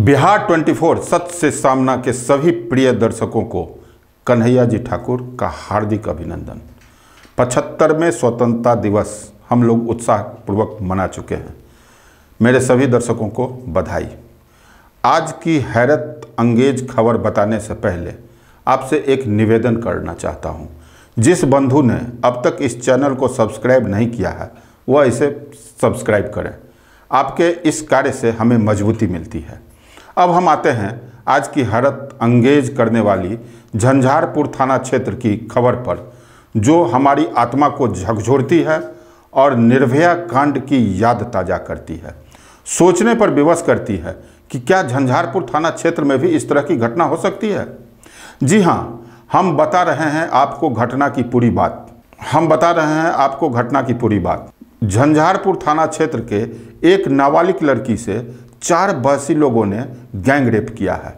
बिहार 24 सत्य से सामना के सभी प्रिय दर्शकों को कन्हैया जी ठाकुर का हार्दिक अभिनंदन। 75वें स्वतंत्रता दिवस हम लोग उत्साहपूर्वक मना चुके हैं। मेरे सभी दर्शकों को बधाई। आज की हैरत अंगेज खबर बताने से पहले आपसे एक निवेदन करना चाहता हूं। जिस बंधु ने अब तक इस चैनल को सब्सक्राइब नहीं किया है वह इसे सब्सक्राइब करें। आपके इस कार्य से हमें मजबूती मिलती है। अब हम आते हैं आज की हैरत अंगेज करने वाली झंझारपुर थाना क्षेत्र की खबर पर, जो हमारी आत्मा को झकझोरती है और निर्भया कांड की याद ताज़ा करती है। सोचने पर विवश करती है कि क्या झंझारपुर थाना क्षेत्र में भी इस तरह की घटना हो सकती है। जी हाँ, हम बता रहे हैं आपको घटना की पूरी बात। झंझारपुर थाना क्षेत्र के एक नाबालिग लड़की से 4 बहसी लोगों ने गैंग रेप किया है।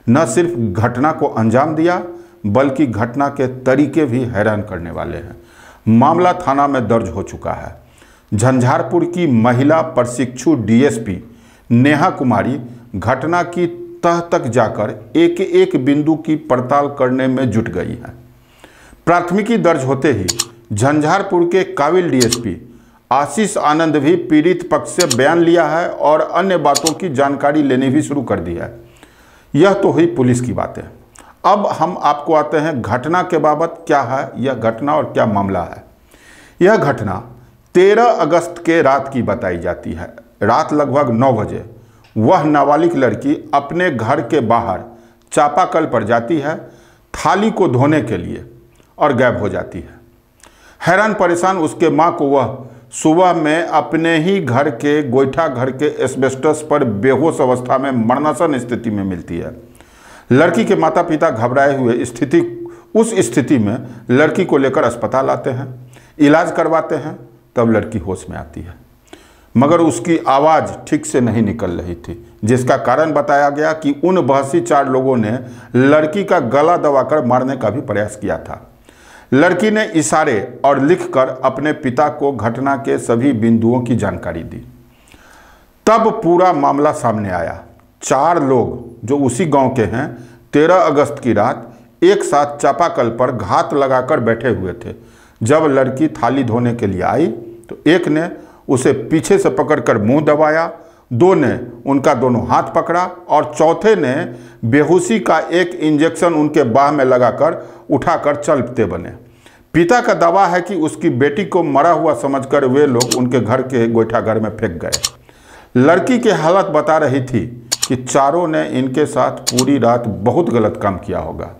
न सिर्फ घटना को अंजाम दिया बल्कि घटना के तरीके भी हैरान करने वाले हैं। मामला थाना में दर्ज हो चुका है। झंझारपुर की महिला प्रशिक्षु डीएसपी नेहा कुमारी घटना की तह तक जाकर एक एक बिंदु की पड़ताल करने में जुट गई है। प्राथमिकी दर्ज होते ही झंझारपुर के काबिल डीएसपी आशीष आनंद भी पीड़ित पक्ष से बयान लिया है और अन्य बातों की जानकारी लेनी भी शुरू कर दी है। यह तो हुई पुलिस की बातें। अब हम आपको आते हैं घटना के बाबत क्या है यह घटना और क्या मामला है। यह घटना 13 अगस्त के रात की बताई जाती है। रात लगभग 9 बजे वह नाबालिग लड़की अपने घर के बाहर चापाकल पर जाती है थाली को धोने के लिए और गायब हो जाती है। हैरान परेशान उसके मां को वह सुबह में अपने ही घर के गोईठा घर के एस्बेस्टस पर बेहोश अवस्था में मरणासन स्थिति में मिलती है। लड़की के माता पिता घबराए हुए उस स्थिति में लड़की को लेकर अस्पताल आते हैं, इलाज करवाते हैं। तब लड़की होश में आती है मगर उसकी आवाज़ ठीक से नहीं निकल रही थी, जिसका कारण बताया गया कि उन बहसी 4 लोगों ने लड़की का गला दबाकर मारने का भी प्रयास किया था। लड़की ने इशारे और लिखकर अपने पिता को घटना के सभी बिंदुओं की जानकारी दी। तब पूरा मामला सामने आया। 4 लोग जो उसी गांव के हैं 13 अगस्त की रात एक साथ चापाकल पर घात लगाकर बैठे हुए थे। जब लड़की थाली धोने के लिए आई तो एक ने उसे पीछे से पकड़कर मुंह दबाया, 2 ने उनका दोनों हाथ पकड़ा और चौथे ने बेहोशी का एक इंजेक्शन उनके बाह में लगाकर उठाकर चलते बने। पिता का दावा है कि उसकी बेटी को मरा हुआ समझकर वे लोग उनके घर के गोईठा घर में फेंक गए। लड़की की हालत बता रही थी कि चारों ने इनके साथ पूरी रात बहुत गलत काम किया होगा।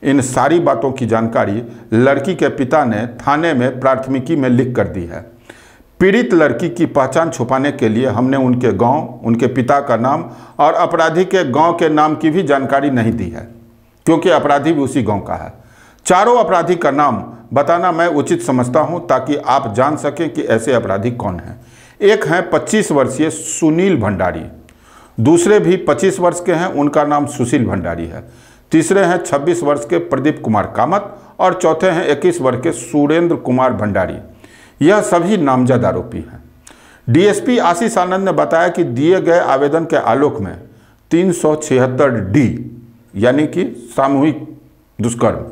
इन सारी बातों की जानकारी लड़की के पिता ने थाने में प्राथमिकी में लिख कर दी है। पीड़ित लड़की की पहचान छुपाने के लिए हमने उनके गांव, उनके पिता का नाम और अपराधी के गांव के नाम की भी जानकारी नहीं दी है, क्योंकि अपराधी भी उसी गांव का है। चारों अपराधी का नाम बताना मैं उचित समझता हूं ताकि आप जान सकें कि ऐसे अपराधी कौन हैं। एक हैं 25 वर्षीय सुनील भंडारी, दूसरे भी 25 वर्ष के हैं, उनका नाम सुशील भंडारी है। तीसरे हैं 26 वर्ष के प्रदीप कुमार कामत और चौथे हैं 21 वर्ष के सुरेंद्र कुमार भंडारी। यह सभी नामजद आरोपी हैं। डीएसपी आशीष आनंद ने बताया कि दिए गए आवेदन के आलोक में 376 डी यानी कि सामूहिक दुष्कर्म,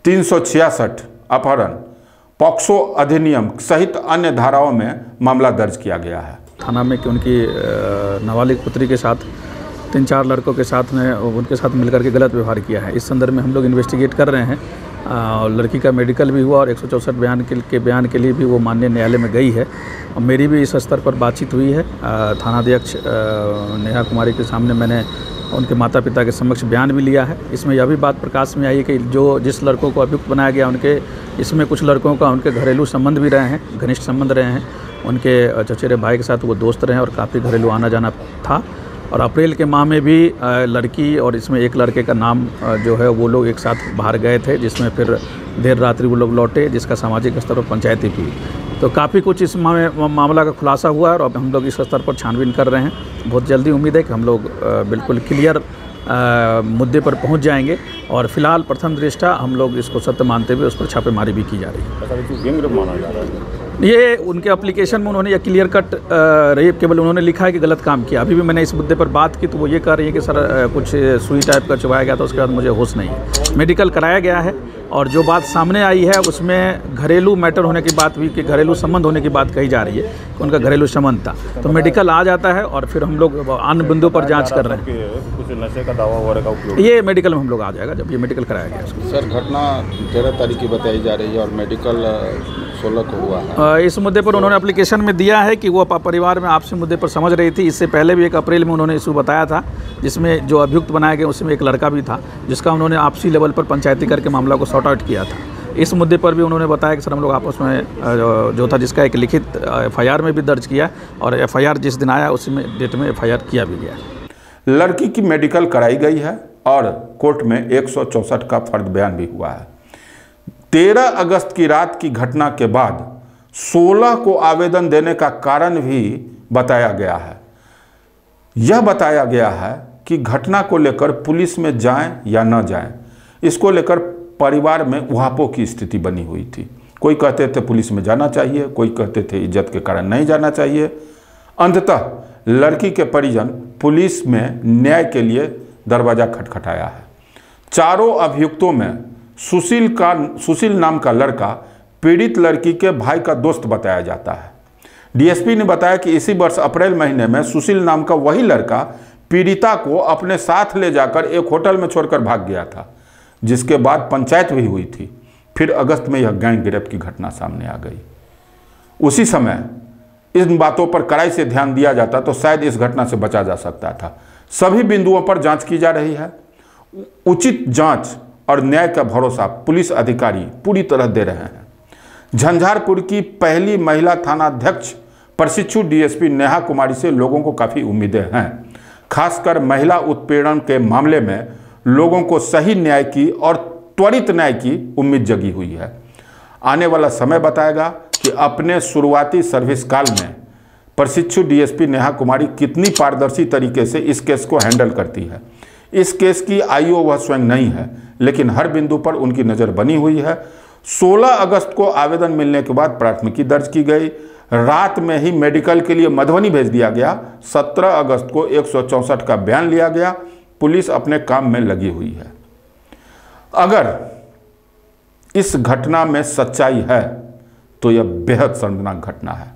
366 अपहरण, पॉक्सो अधिनियम सहित अन्य धाराओं में मामला दर्ज किया गया है। थाना में कि उनकी नाबालिग पुत्री के साथ 3-4 लड़कों के साथ में उनके साथ मिलकर के गलत व्यवहार किया है। इस संदर्भ में हम लोग इन्वेस्टिगेट कर रहे हैं। लड़की का मेडिकल भी हुआ और 164 बयान के लिए भी वो माननीय न्यायालय में गई है। और मेरी भी इस स्तर पर बातचीत हुई है। थानाध्यक्ष नेहा कुमारी के सामने मैंने उनके माता पिता के समक्ष बयान भी लिया है। इसमें यह भी बात प्रकाश में आई है कि जिस लड़कों को अभियुक्त बनाया गया इसमें कुछ लड़कों का उनके घरेलू संबंध भी रहे हैं, घनिष्ठ संबंध रहे हैं। उनके चचेरे भाई के साथ वो दोस्त रहे और काफ़ी घरेलू आना जाना था। और अप्रैल के माह में भी लड़की और इसमें एक लड़के का नाम जो है वो लोग एक साथ बाहर गए थे, जिसमें फिर देर रात्रि वो लोग लौटे, जिसका सामाजिक स्तर पर पंचायती भी। तो काफ़ी कुछ इस मामला का खुलासा हुआ है और अब हम लोग इस स्तर पर छानबीन कर रहे हैं। बहुत जल्दी उम्मीद है कि हम लोग बिल्कुल क्लियर मुद्दे पर पहुंच जाएंगे और फिलहाल प्रथम दृष्टया हम लोग इसको सत्य मानते हुए उस पर छापेमारी भी की जा रही है। गैंग रेप माना जा रहा है। ये उनके एप्लीकेशन में उन्होंने ये क्लियर कट रेप केवल उन्होंने लिखा है कि गलत काम किया। अभी भी मैंने इस मुद्दे पर बात की तो वो ये कह रही है कि सर कुछ सुई टाइप का चुभाया गया था, उसके बाद मुझे होश नहीं है। मेडिकल कराया गया है और जो बात सामने आई है उसमें घरेलू मैटर होने की बात हुई कि घरेलू संबंध होने की बात कही जा रही है कि उनका घरेलू संबंध था। तो मेडिकल आ जाता है और फिर हम लोग अन्य बिंदुओं पर जाँच कर रहे हैं। कुछ नशे का दावा वगैरह का उपयोग ये मेडिकल में हम लोग आ जाएगा जब ये मेडिकल कराया गया उसको। सर घटना 13 तारीख की बताई जा रही है और मेडिकल 16 को हुआ है। इस मुद्दे पर उन्होंने एप्लीकेशन में दिया है कि वो परिवार में आपसी मुद्दे पर समझ रही थी। इससे पहले भी 1 अप्रैल में उन्होंने इशू बताया था जिसमें जो अभियुक्त बनाया गया उसमें एक लड़का भी था जिसका उन्होंने आपसी लेवल पर पंचायती करके मामला को सॉर्ट आउट किया था। इस मुद्दे पर भी उन्होंने बताया कि सर हम लोग आपस में जो था जिसका एक लिखित FIR में भी दर्ज किया और FIR जिस दिन आया उसी में डेट में FIR किया भी गया। लड़की की मेडिकल कराई गई है और कोर्ट में 164 का फर्द बयान भी हुआ है। 13 अगस्त की रात की घटना के बाद 16 को आवेदन देने का कारण भी बताया गया है। यह बताया गया है कि घटना को लेकर पुलिस में जाएं या न जाएं, इसको लेकर परिवार में उहापों की स्थिति बनी हुई थी। कोई कहते थे पुलिस में जाना चाहिए, कोई कहते थे इज्जत के कारण नहीं जाना चाहिए। अंततः लड़की के परिजन पुलिस में न्याय के लिए दरवाजा खटखटाया है। चारों अभियुक्तों में सुशील नाम का लड़का पीड़ित लड़की के भाई का दोस्त बताया जाता है। डीएसपी ने बताया कि इसी वर्ष अप्रैल महीने में सुशील नाम का वही लड़का पीड़िता को अपने साथ ले जाकर एक होटल में छोड़कर भाग गया था, जिसके बाद पंचायत भी हुई थी। फिर अगस्त में यह गैंग रेप की घटना सामने आ गई। उसी समय इन बातों पर कड़ाई से ध्यान दिया जाता तो शायद इस घटना से बचा जा सकता था। सभी बिंदुओं पर जांच की जा रही है। उचित जांच और न्याय का भरोसा पुलिस अधिकारी पूरी तरह दे रहे हैं। झंझारपुर की पहली महिला थानाध्यक्ष प्रशिक्षु डीएसपी नेहा कुमारी से लोगों को काफ़ी उम्मीदें हैं। खासकर महिला उत्पीड़न के मामले में लोगों को सही न्याय की और त्वरित न्याय की उम्मीद जगी हुई है। आने वाला समय बताएगा कि अपने शुरुआती सर्विस काल में प्रशिक्षु डीएसपी नेहा कुमारी कितनी पारदर्शी तरीके से इस केस को हैंडल करती है। इस केस की आईओ वह स्वयं नहीं है, लेकिन हर बिंदु पर उनकी नज़र बनी हुई है। 16 अगस्त को आवेदन मिलने के बाद प्राथमिकी दर्ज की गई। रात में ही मेडिकल के लिए मधुबनी भेज दिया गया। 17 अगस्त को 164 का बयान लिया गया। पुलिस अपने काम में लगी हुई है। अगर इस घटना में सच्चाई है तो यह बेहद शर्मनाक घटना है।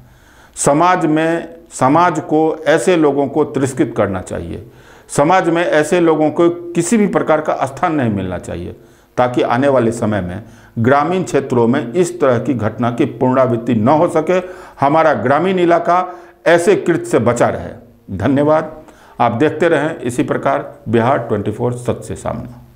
समाज को ऐसे लोगों को तिरस्कृत करना चाहिए। समाज में ऐसे लोगों को किसी भी प्रकार का स्थान नहीं मिलना चाहिए, ताकि आने वाले समय में ग्रामीण क्षेत्रों में इस तरह की घटना की पुनरावृत्ति न हो सके। हमारा ग्रामीण इलाका ऐसे कृत्य से बचा रहे। धन्यवाद। आप देखते रहें इसी प्रकार बिहार 24 सच से सामने।